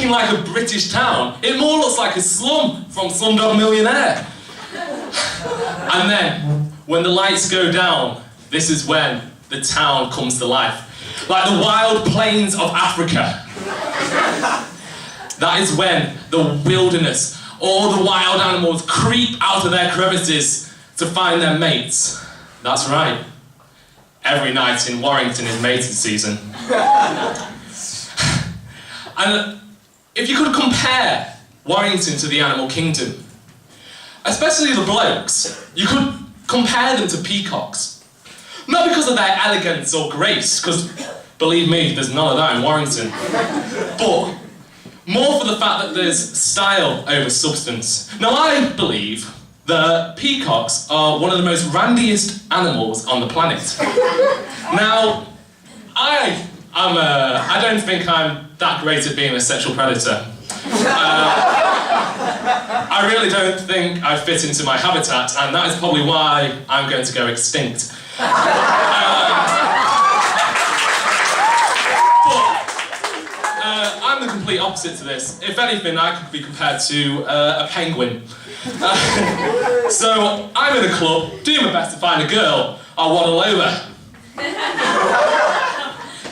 looking like a British town. It more looks like a slum from Slumdog Millionaire. And then, when the lights go down, this is when the town comes to life. Like the wild plains of Africa. That is when the wilderness, all the wild animals creep out of their crevices to find their mates. That's right. Every night in Warrington is mating season. And if you could compare Warrington to the animal kingdom, especially the blokes, you could compare them to peacocks. Not because of their elegance or grace, because believe me, there's none of that in Warrington, but more for the fact that there's style over substance. Now I believe that peacocks are one of the most randiest animals on the planet. Now, I don't think I'm that great at being a sexual predator. I really don't think I fit into my habitat, and that is probably why I'm going to go extinct. I'm the complete opposite to this. If anything, I could be compared to a penguin. So I'm in a club, doing my best to find a girl. I waddle over,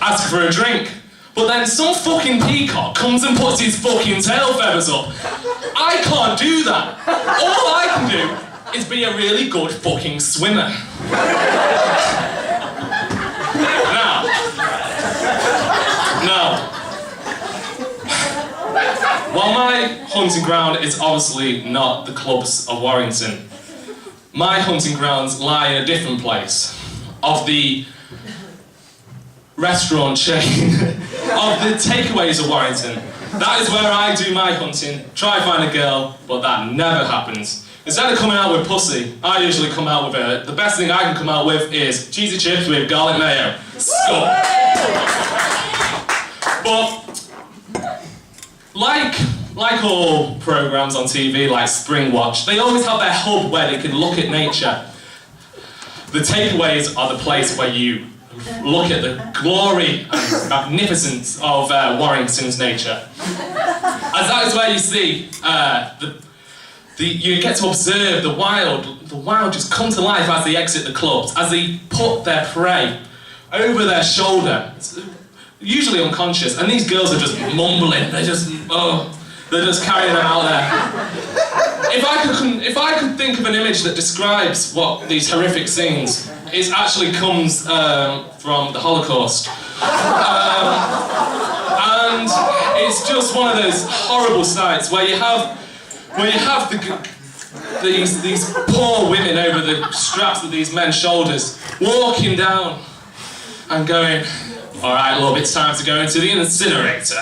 ask for a drink, but then some fucking peacock comes and puts his fucking tail feathers up. I can't do that. All I can do is be a really good fucking swimmer. Now, while my hunting ground is obviously not the clubs of Warrington, my hunting grounds lie in a different place, of the restaurant chain, of the takeaways of Warrington. That is where I do my hunting, try to find a girl, but that never happens. Instead of coming out with pussy, I usually come out with the best thing I can come out with is cheesy chips with garlic mayo. Skull. But like all programs on TV, like Spring Watch, they always have their hub where they can look at nature. The takeaways are the place where you look at the glory and magnificence of Warrington's nature. As that is where you see you get to observe the wild just come to life as they exit the clubs, as they put their prey over their shoulder, usually unconscious, and these girls are just mumbling, they're just carrying them out there. If I could think of an image that describes what these horrific scenes, it actually comes from the Holocaust. And it's just one of those horrible sights where you have these poor women over the straps of these men's shoulders, walking down and going, "All right, love, it's time to go into the incinerator."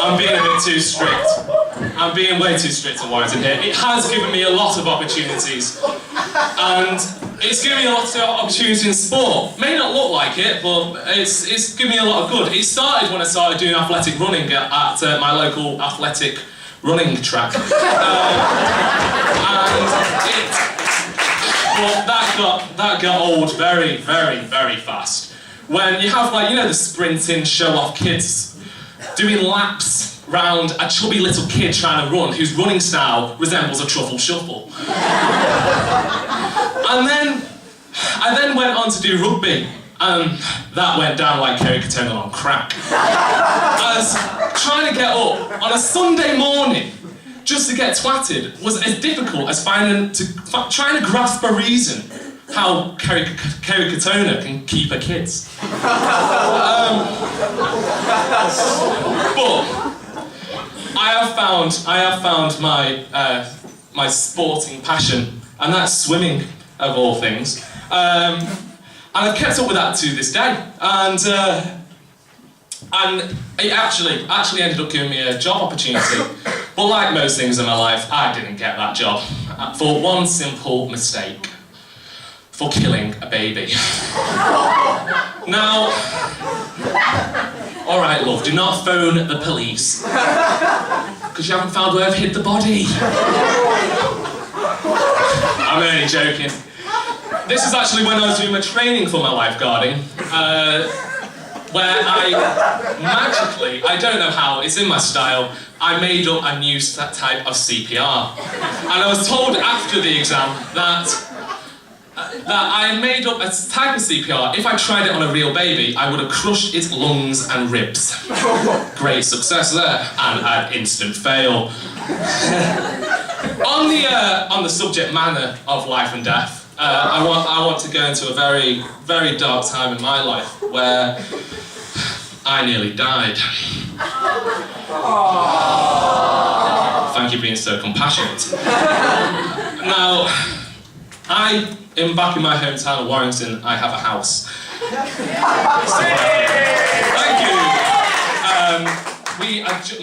I'm being a bit too strict. I'm being way too strict in Warrington here. It has given me a lot of opportunities. And it's given me a lot of opportunities in sport. May not look like it, but it's given me a lot of good. It started when I started doing athletic running at my local athletic running track. But that got old very, very, very fast. When you have, like, you know, the sprinting show-off kids doing laps round a chubby little kid trying to run, whose running style resembles a truffle shuffle. And then I then went on to do rugby, and that went down like Kerry Katona on crack. As trying to get up on a Sunday morning just to get twatted was as difficult as trying to grasp a reason how Kerry Katona can keep her kids. But I have found my sporting passion, and that's swimming, of all things. And I've kept up with that to this day. And it actually ended up giving me a job opportunity. But like most things in my life, I didn't get that job for one simple mistake. For killing a baby. Now, all right, love, do not phone the police, because you haven't found where I've hid the body. I'm only joking. This is actually when I was doing my training for my lifeguarding. where I magically, I don't know how, it's in my style, I made up a new type of CPR. And I was told after the exam that I made up a type of CPR. If I tried it on a real baby, I would have crushed its lungs and ribs. Great success there, and an instant fail. On the subject matter of life and death, I want to go into a very, very dark time in my life where I nearly died. Thank you for being so compassionate. Now, back in my hometown of Warrington, I have a house. Thank you.